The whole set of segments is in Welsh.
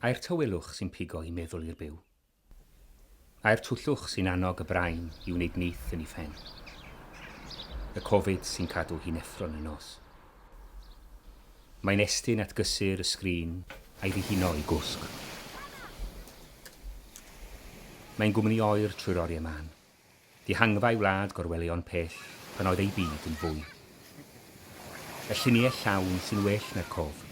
A'r tywylwch sy'n pigo i meddwl i'r byw. A'r twllwch sy'n annog y brain i wneud neith yn ei phen. Y Covid sy'n cadw hi'n effron y nos. Mae'n estyn at gysur y sgrin a'i ddihuno i gwsg. Mae'n gwmni oer trwy'r oriau man. Dihangfa i wlad gorwelion pell pan oedd ei byd yn fwy. Y lluniau llawn sy'n well na'r cof.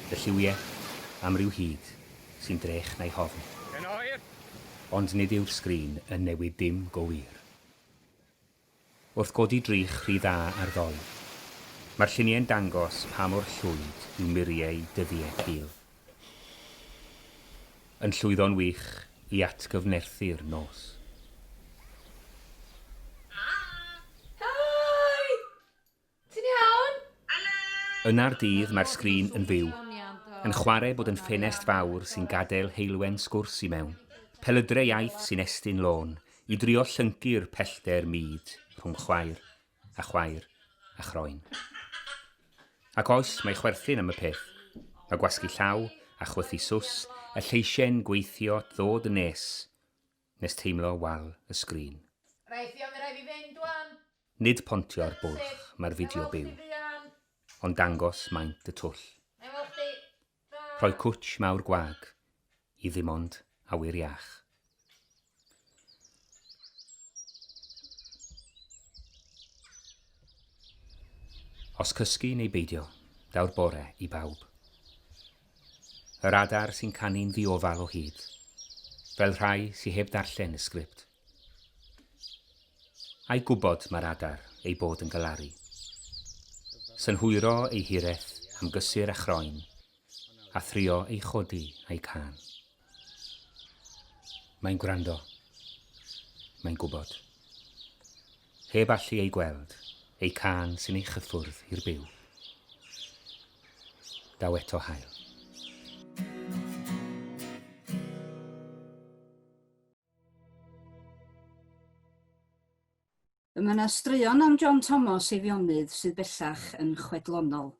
Y lliwiau am ryw hyd sy'n drech na'i hofn. Ond nid yw'r sgrin yn newid dim go wir. Wrth godi drych rhy dda ar ddoi, mae'r lluniau'n dangos pa mor llwyd yw muriau dyddiau hil. Yn llwyddo'n wych i atgyfnerthu'r nos. Hei! Ti'n iawn? Yna'r dydd mae'r sgrin yn fyw, yn chwarae bod yn ffenest fawr sy'n gadael heilwen sgwrs i mewn. Pelydrau iaith sy'n estyn lôn i drio llyncu'r pellter myd rhwng chwaer a chroen. Ac oes mae chwerthin am y peth, a gwasgu llaw a chwythu sws, y lleisien gweithio ddod yn nes teimlo wal y sgrin. Nid pontio'r bwlch mae'r fideo byw, ond dangos maint y twll. Rhoi cwtch mawr gwag i ddim ond awyr iach. Os cysgu neu beidio, daw'r bore i bawb. Yr adar sy'n canu'n ddiofal o hyd, fel rhai sy'n heb darllen y sgript. A'i gwybod mae'r adar ei bod yn galaru. Synhwyro ei hireth am gysur a chroen, a thrio ei chodi a'i can. Mae'n gwrando. Mae'n gwybod. Heb allu ei gweld, ei can sy'n ei chyffwrdd i'r byw. Daw eto hael. Mae yna straeon am John Thomas ei fionydd sydd bellach yn chwedlonol.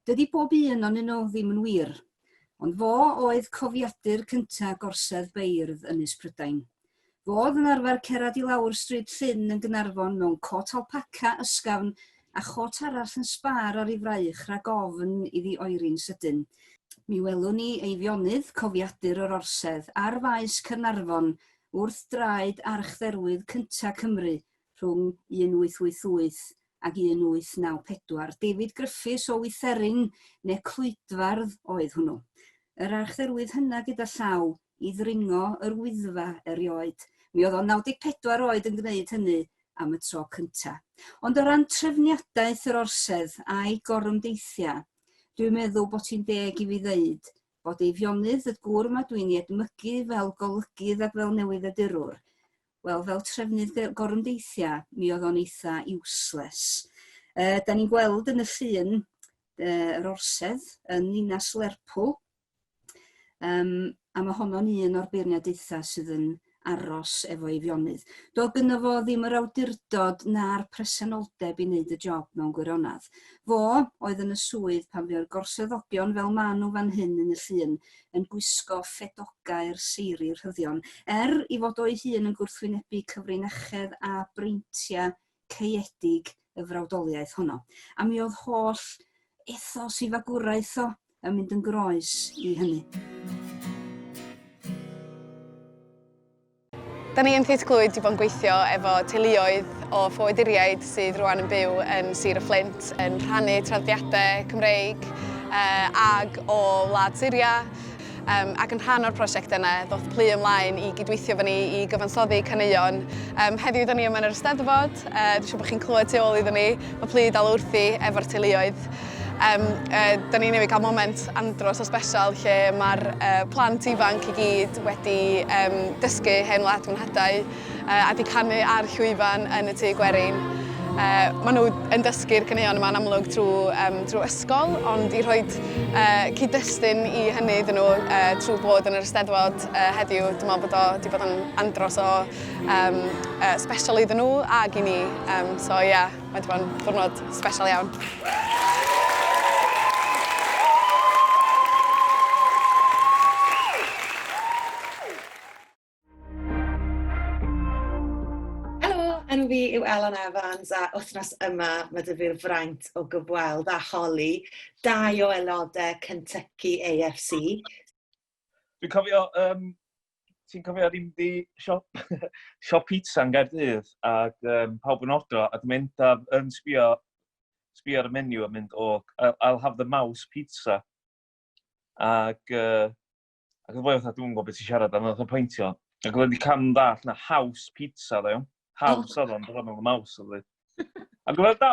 Dydy bob un o'n nhw ddim yn wir, ond fo oedd cofiadur cyntaf gorsedd beirdd Ynys Prydain. Fo oedd yn arfer cerad i lawr stryd Llyn yn Gaernarfon mewn cot alpaca ysgafn a chot arall yn sbar ar ei fraich rhag ofn iddi oeri'n sydyn. Mi welwn ni ei fionydd cofiadur yr orsedd ar faes Caernarfon wrth draed archdderwydd cyntaf Cymru rhwng 1888 ac 1894. David Griffiths o Wytherin neu Clwydfardd oedd hwnnw. Yr archdderwydd hynna gyda llaw i ddringo yr Wyddfa erioed. Mi oedd o 94 oed yn gwneud hynny am y tro cyntaf. Ond o ran trefniadaeth yr orsedd a'i gorymdeithiau, dwi'n meddwl bod hi'n deg i fi ddeud bod ei fionydd y gŵr yma dwi'n ei edmygu fel golygydd ac fel newyddiadurwr. Wel, fel trefnydd gorymdeithiau, mi oedd o'n eitha useless. Da ni'n gweld yn y llun yr orsedd yn Ninas Lerpwl, a mae honno'n un o'r beirniadaethau sydd yn aros efo ei fionydd. Doedd gynno fo ddim yr awdurdod na'r presenoldeb i wneud y job mewn gwirionadd. Fo oedd yn y swydd pan fu'r gorseddogion fel maen nhw fan hyn yn y llun yn gwisgo ffedogau'r seiri'r rhyddion, i fod o'i hun yn gwrthwynebu cyfrinachedd a breintiau caeedig y frawdoliaeth honno. A mi oedd holl ethos i fagwraeth o yn mynd yn groes i hynny. Da ni yn Theatr Clwyd wedi bod yn gweithio efo teuluoedd o ffoaduriaid sydd rwan yn byw yn Sir y Fflint, yn rhannu traddodiadau Cymreig ag o Wlad Syria. Ac yn rhan o'r prosiect yna, ddoth plu ymlaen i gydweithio efo ni i gyfansoddi caneuon. Heddiw da ni yma yn yr Eisteddfod, dwi'n siŵr bod chi'n clywed tu ôl iddyn ni, mae plu dal wrthi efo'r teuluoedd. Da ni newydd cael moment andros o special lle mae'r plant ifanc i gyd wedi dysgu hen wlad mewn hadau a wedi canu ar llwyfan yn y tŷ gwerin. Maen nhw yn dysgu'r caneuon yma'n amlwg trwy ysgol, ond i rhoi cyd-destun i hynny iddyn nhw trwy bod yn yr Eisteddfod heddiw, dwi'n meddwl bod o wedi bod yn andros o special iddyn nhw ag i ni. So ie, mae wedi bod yn diwrnod special iawn. Elen Evans a wythnos yma mae dy fi'r fraint o gyfweld a holi 2 o aelodau Kentucky AFC. Dwi'n cofio, ti'n cofio ddim di siop pizza yn Gaerdydd ac pawb yn ordro a dwi'n mynd yn sbio ar y menu a mynd, I'll have the mouse pizza. Ac oedd fwy oedd dwi'n gwybod beth i siarad am, oedd o'n pwyntio. Ac oedd wedi cam ddall na house pizza, dweud. House oedd o'n, dwi'n meddwl mouse oedd wedi. Ac oedd da,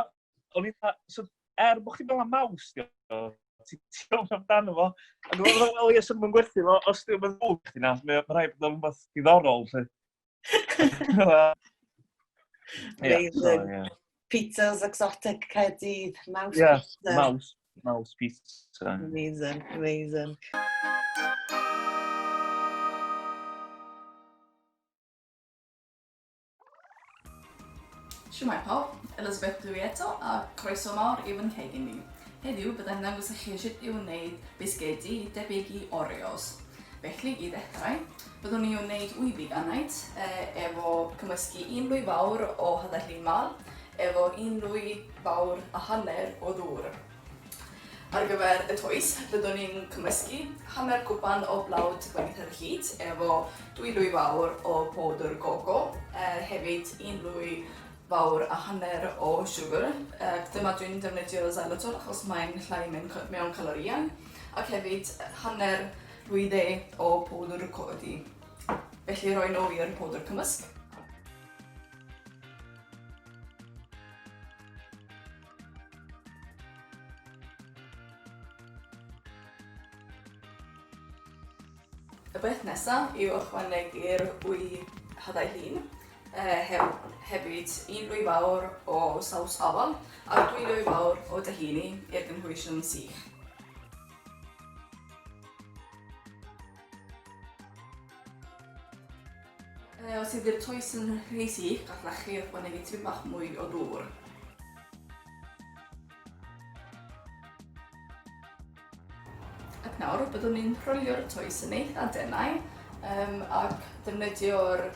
bod chi'n meddwl am mouse, ti'n meddwl amdano fo. Ac oedd o'n, ie, sy'n mynd gwerthu fo, os dwi'n meddwl mwg chdi na, mae rhaid bod o'n beth diddorol, lle. Amazing. Pizzas exotic Caerdydd, mouse pizza. Mouse pizza. Amazing. Shwmae pawb, Elizabeth dwi eto a croeso mawr i'w yn cegin ni. Heddiw byddai'n dangos i chi sut i'w wneud bisgedi debyg i Oreos. Felly, i ddechrau, byddwn ni i'w wneud wybiganait efo cymysgu 1 lwy fawr o hadau mal, efo 1 lwy fawr a hanner o ddŵr. Ar gyfer y toes, byddwn ni'n cymysgu hanner cwpan o blawd gwenither hyd efo 2 lwy fawr o powdr gogo, hefyd 1 lwy fawr a hanner o siwgr. Dyma dwi'n defnyddio xylitol achos mae'n llai mewn calorïau, ac hefyd hanner lwydde o powdr codi. Felly roi nhw i'r powdr cymysg. Y beth nesaf yw ychwanegu'r wy hadau llun, hefyd 1 lwy fawr o saws afal a 2 lwy fawr o dahini i'r gynhwysion sych. Os ydy'r toes yn rhy sych, gallech chi ychwanegu tipyn bach mwy o ddŵr. Ac nawr, byddwn ni'n rholio'r toes yn eitha denau ac defnyddio'r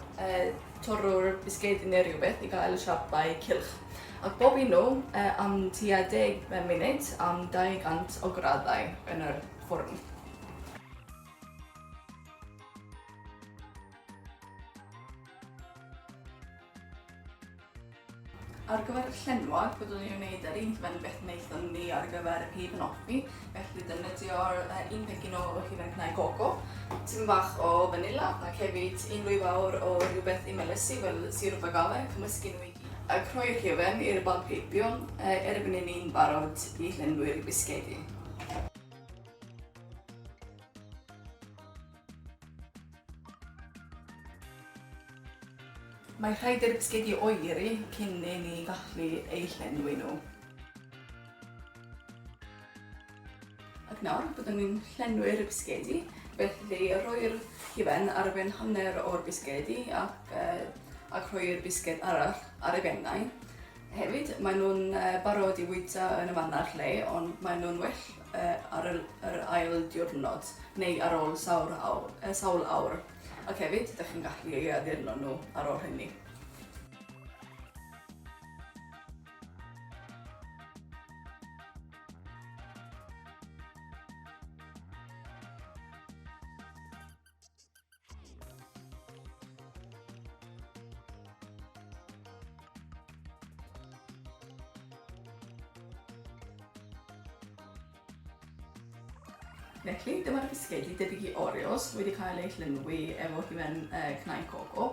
torrwr bisgedi neu rhywbeth i gael siapau cylch. Ac bob un nhw am tua 10 munud am 200 o gradau yn yr ffwrn. Ar gyfer y llenwad, byddwn ni'n gwneud yr un beth wnaethon ni ar gyfer y pib yn offi, felly defnyddio'r 1 pecyn o hufen cnau coco, tipyn bach o vanilla, ac hefyd 1 lwy fawr o rhywbeth i melysu fel sirwp agave, cymysgu nhw i gyd. Ac rhoi'r hufen i'r bag Pigion erbyn i ni'n barod i llenwi'r bisgedi. Mae rhaid i'r bisgedi oeri cyn i ni gallu ei llenwi nhw. Ac nawr, byddwn ni'n llenwi'r bisgedi, felly rhoi'r hufen ar ben hanner o'r bisgedi ac rhoi'r bisged arall ar ei bennau. Hefyd, maen nhw'n barod i wyta yn y fanna'r lle, ond maen nhw'n well ar yr ail diwrnod neu ar ôl sawl awr. Ac hefyd, ydych chi'n gallu ei addurno nhw ar ôl hynny. Felly, dyma'r bisgedi debyg i Oreos wedi cael ei llenwi efo hufen cnau coco.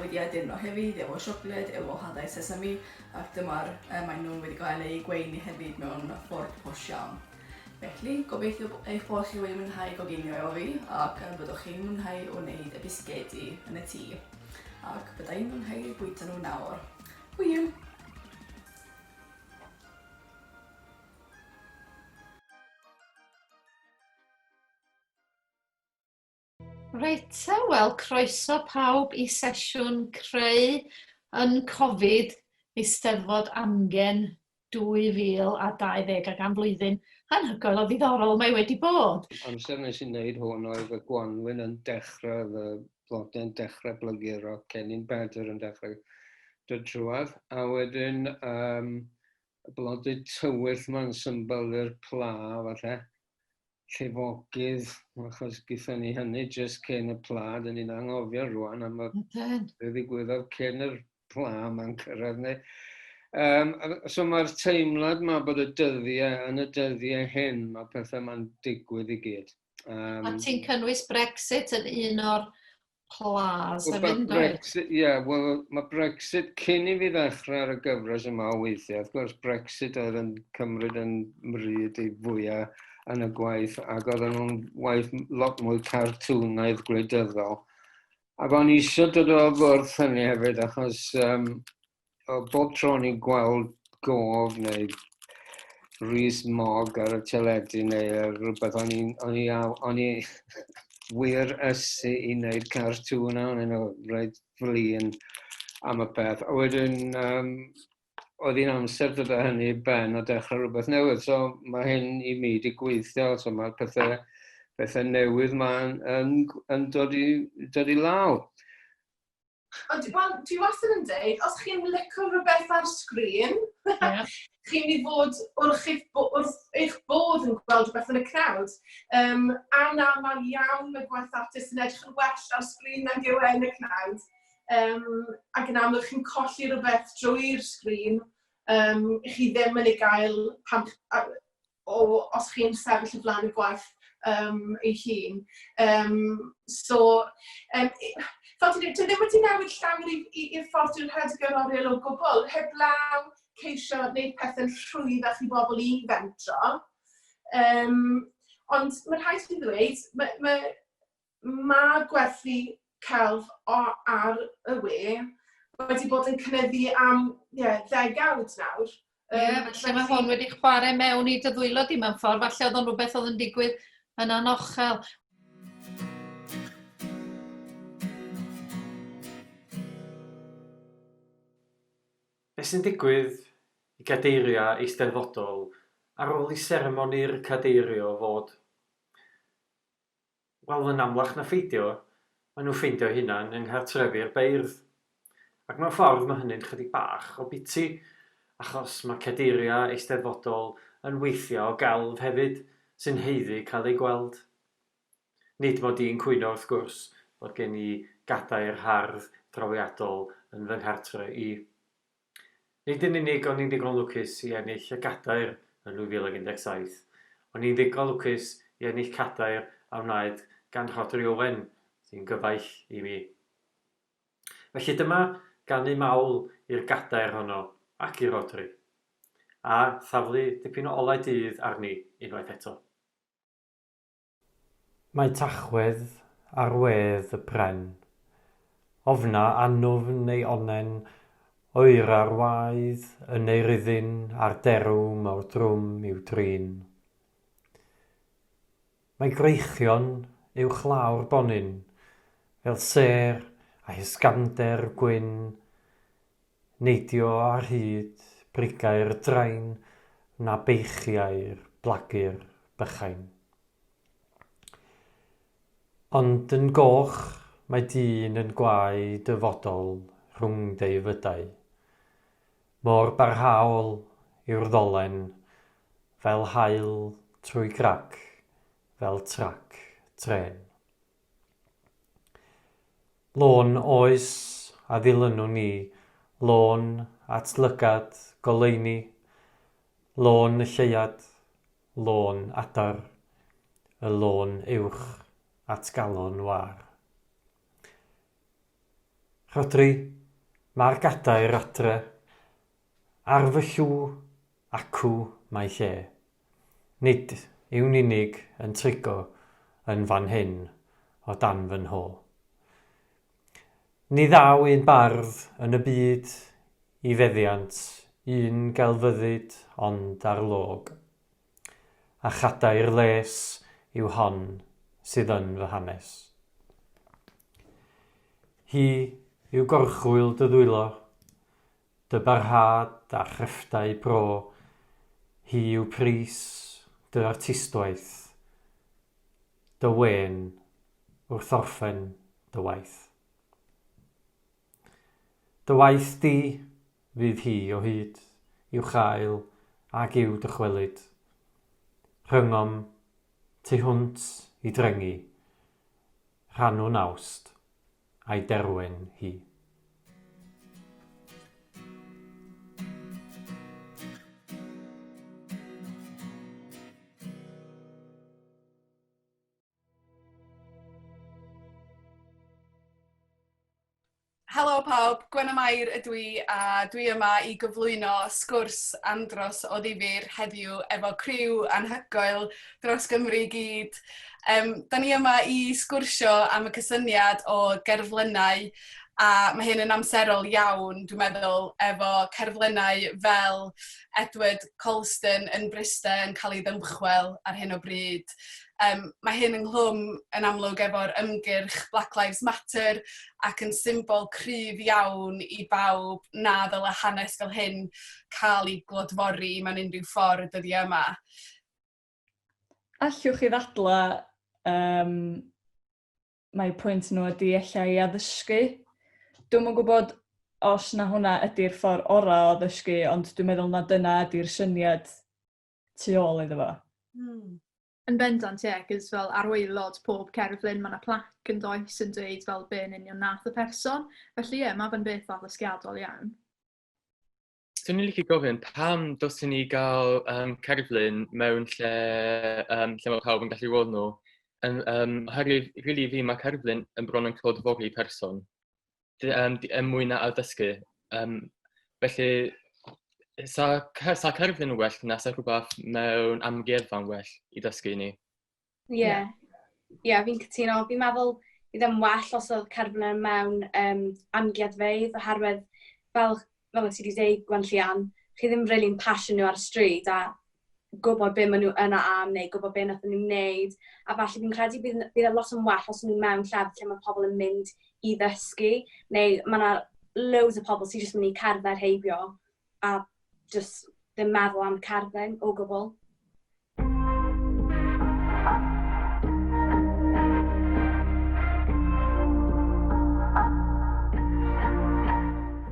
Wedi addurno hefyd efo siocled, efo hadau sesame, ac maen nhw wedi cael ei gweini hefyd mewn ffordd posh iawn. Felly, gobeithio eich bod chi wedi mwynhau goginio efo fi, ac byddwch chi'n mwynhau o wneud y bisgedi yn y tŷ. Ac byddai'n mwynhau bwyta nhw nawr. Hwyl! Reit, wel, croeso pawb i sesiwn creu yn Covid Eisteddfod AmGen 2020 ac am flwyddyn anhygoel o ddiddorol mae wedi bod. Amser nes i wneud hwn oedd y Gwanwyn yn dechrau, y blodau'n dechrau blygu roc, Cennin Bedr yn dechrau dy trwad, a wedyn y blodau tywyll ma'n symbol i'r pla, falle. Llifogydd, achos gyda ni hynny jyst cyn y pla, dyn ni'n anghofio rwan am y ddigwyddodd cyn yr pla ma'n cyrraedd ni. So mae'r teimlad ma bod y dyddiau, yn y dyddiau hyn, mae pethau ma'n digwydd i gyd. A ti'n cynnwys Brexit yn un o'r plas a fynd Brexit, wel, mae Brexit cyn i fi ddechrau ar y gyfres yma o weithiau. Wrth gwrs, Brexit oedd yn cymryd yn mryd i fwyaf yn y gwaith, ac oedd nhw'n waith lot mwy cartwnaidd gwleidyddol. Ac o'n i eisiau dod o fwrdd hynny hefyd, achos o bob tro ni'n gweld gof neu rhys mog ar y teledu neu rhywbeth, o'n i wir ysu i wneud cartŵn o'n nhw, rhaid flin am y peth. A wedyn, oedd hi'n amser dod â hynny i ben o dechrau rhywbeth newydd. So mae hyn i mi wedi gweithio, so mae'r pethau newydd yn dod i law. Ond dwi wastad yn dweud, os chi'n licio rhywbeth ar sgrin, chi'n mynd i fod wrth eich bod yn gweld rhywbeth yn y crowd. Anamal iawn y gwaith artist yn edrych yn well ar sgrin nag yw yn y crowd. Ac yn amlwg chi'n colli rhywbeth drwy'r sgrin, chi ddim yn ei gael os chi'n sefyll o flaen y gwaith ei hun. Dwi ddim wedi newid llawer i'r ffordd dwi'n rhedeg gerddoriol o gwbl, heblaw ceisio gwneud pethau'n rhwyddach i bobl i fentro. Ond mae'n rhaid i ddweud, mae gwerthu celf ar y we wedi bod yn cynyddu am ddegawd nawr. Felly mae hwn wedi chwarae mewn i dyddwylo di mewn ffordd, falle oedd o'n rhywbeth oedd yn digwydd yn anochel. Beth sy'n digwydd i gadeiriau eisteddfodol ar ôl i seremoni'r cadeirio fod? Wel, yn amlach na ffeidio, maen nhw'n ffeindio hunan yng nghartrefi'r beirdd. Ac mewn ffordd mae hynny'n chydig bach o biti, achos mae cadeiriau eisteddfodol yn weithio o gelf hefyd sy'n heiddi cael ei gweld. Nid mod i'n cwyno wrth gwrs bod gen i gadair hardd drawiadol yn fy nghartre i. Nid yn unig o'n i'n ddigon lwcus i ennill y gadair yn 2017, o'n i'n ddigon lwcus i ennill cadair a wnaed gan Rhodri Owen sy'n gyfaill i mi. Felly dyma gannu mawl i'r gadair honno ac i Rhodri, a thaflu dipyn o olau dydd arni unwaith eto. Mae Tachwedd ar wedd y pren, ofna annwfn neu onen, oer ar waedd, yn ei ryddin a'r derw mawr drwm i'w trin. Mae greichion i'w chlawr bonyn, fel ser a hysgafnder gwyn, neidio ar hyd brigau'r drain na beichiau'r blagur bychain. Ond yn goch mae dyn yn gwau dyfodol rhwng deu fydau. Mor barhaol yw'r ddolen, fel haul trwy grac, fel trac tren. Lôn oes a ddilynwn ni, lôn at lygad goleuni, lôn y lleiad, lôn adar, y lôn uwch at galon war. Rhodri, mae'r gadair adre, ar fy llw acw mae lle. Nid yw'n unig yn trigo yn fan hyn o dan fy nho. Ni ddaw un bardd yn y byd i feddiant, un gelfyddyd ond arlog. A chadair les yw hon sydd yn fy hanes. Hi yw gorchwyl dyddwylo, dy barhad a chryfftau bro, hi yw pris dy artistwaith, dy wen wrth orffen dy waith. Dy waith di fydd hi o hyd, i'w chael ac i'w dychwelyd. Rhyngom, tu hwnt i drengu, rhannwn awst a'i derwen hi. Helo pawb, Gwen Mair ydw i a dwi yma i gyflwyno sgwrs andros o ddifyr heddiw efo criw anhygoel dros Gymru i gyd. Da ni yma i sgwrsio am y cysyniad o gerflynau a mae hyn yn amserol iawn, dwi'n meddwl, efo cerflynau fel Edward Colston yn Bryste yn cael ei ddymchwel ar hyn o bryd. Mae hyn ynglwm yn amlwg efo'r ymgyrch Black Lives Matter ac yn symbol cryf iawn i bawb na ddyle hanes fel hyn cael ei glodfori mewn unrhyw ffordd dyddi yma. Allwch chi ddadlau mae pwynt nhw ydi ella i addysgu. Dwi'm yn gwybod os na hwnna ydy'r ffordd orau o ddysgu, ond dwi'n meddwl na dyna ydy'r syniad tu ôl iddo fo. Yn bendant, ie, cys fel ar waelod pob cerflun, mae yna plac yn does yn dweud fel be'n union nath y person. Felly ie, mae fe'n beth addysgiadol iawn. Swn i'n licio gofyn, pam dylsyn ni gael cerflun mewn lle mae pawb yn gallu weld nhw? Oherwydd, rili fi, mae cerflun yn bron yn clodfori person. Mwy na addysgu. Felly, sa cerflun yn well na sa rhywbeth mewn amgueddfa'n well i ddysgu ni? Ie, fi'n cytuno. Fi'n meddwl bydd yn well os oedd cerflun mewn amgueddfeydd, oherwydd fel ti wedi dweud, Gwen Llian, chi ddim really'n passion nhw ar y stryd a gwybod beth maen nhw yna am neu gwybod beth nath nhw'n wneud. A falle fi'n credu bydd e lot yn well os nhw mewn llefydd lle mae pobl yn mynd i ddysgu, neu mae yna loads o pobl sy'n jyst mynd i cerdded heibio a just ddim meddwl am cerflun o gwbl.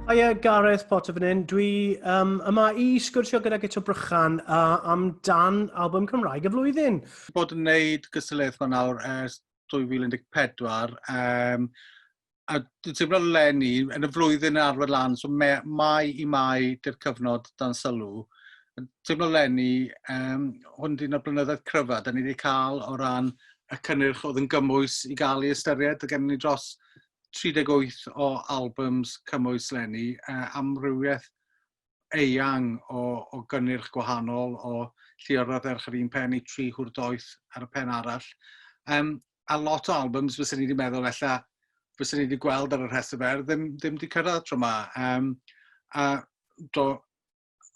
Hiya, Gareth Potter fan hyn. Dwi yma i sgwrsio gyda Gyda Brychan am dan album Cymraeg y flwyddyn. Bod yn gwneud gystadleuaeth fan nawr ers 2014 a dwi'n teimlo leni yn y flwyddyn yn arfer lan, so mai i mai dy'r cyfnod dan sylw. Teimlo leni, hwn di'n y blynyddoedd cryfa, da ni wedi cael o ran y cynnyrch oedd yn gymwys i gael ei ystyried, a gen ni dros 38 o albums cymwys leni, amrywiaeth eang o gynnyrch gwahanol, o lliorodd erch yr un pen i 3 hwrdoeth ar y pen arall. A lot o albums fysa ni wedi meddwl ella, fysa ni wedi gweld ar y rhestr fer, ddim wedi cyrraedd tro yma. A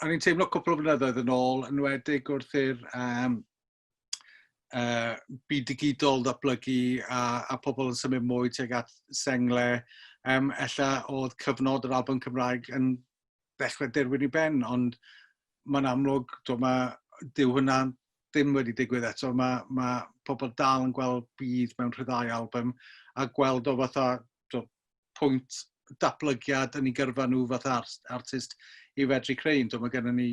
ni'n teimlo cwpl o flynyddoedd yn ôl, yn wedig wrth i'r byd digidol ddatblygu a pobl yn symud mwy tuag at sengle. Ella oedd cyfnod yr album Cymraeg yn dechrau derwyn i ben, ond mae'n amlwg, dyw hwnna ddim wedi digwydd eto. Mae pobl dal yn gweld bydd mewn rhyddhau album a gweld o fatha pwynt datblygiad yn ei gyrfa nhw fatha artist i fedru creu. Mae gennym ni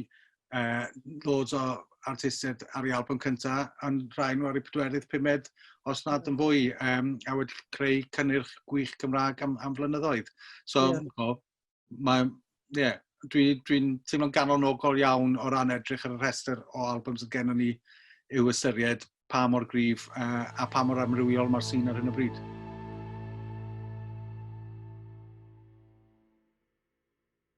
loads o artistiaid ar ei album cyntaf, ond rhai nhw ar ei 4edd, 5edd, os nad yn fwy, a wedi creu cynnyrch gwych Cymraeg am flynyddoedd. So, dwi'n teimlo'n ganolnogol iawn o ran edrych ar y rhestr o albums gennym ni i'w ystyried pa mor gryf a pa mor amrywiol mae'r sîn ar hyn o bryd.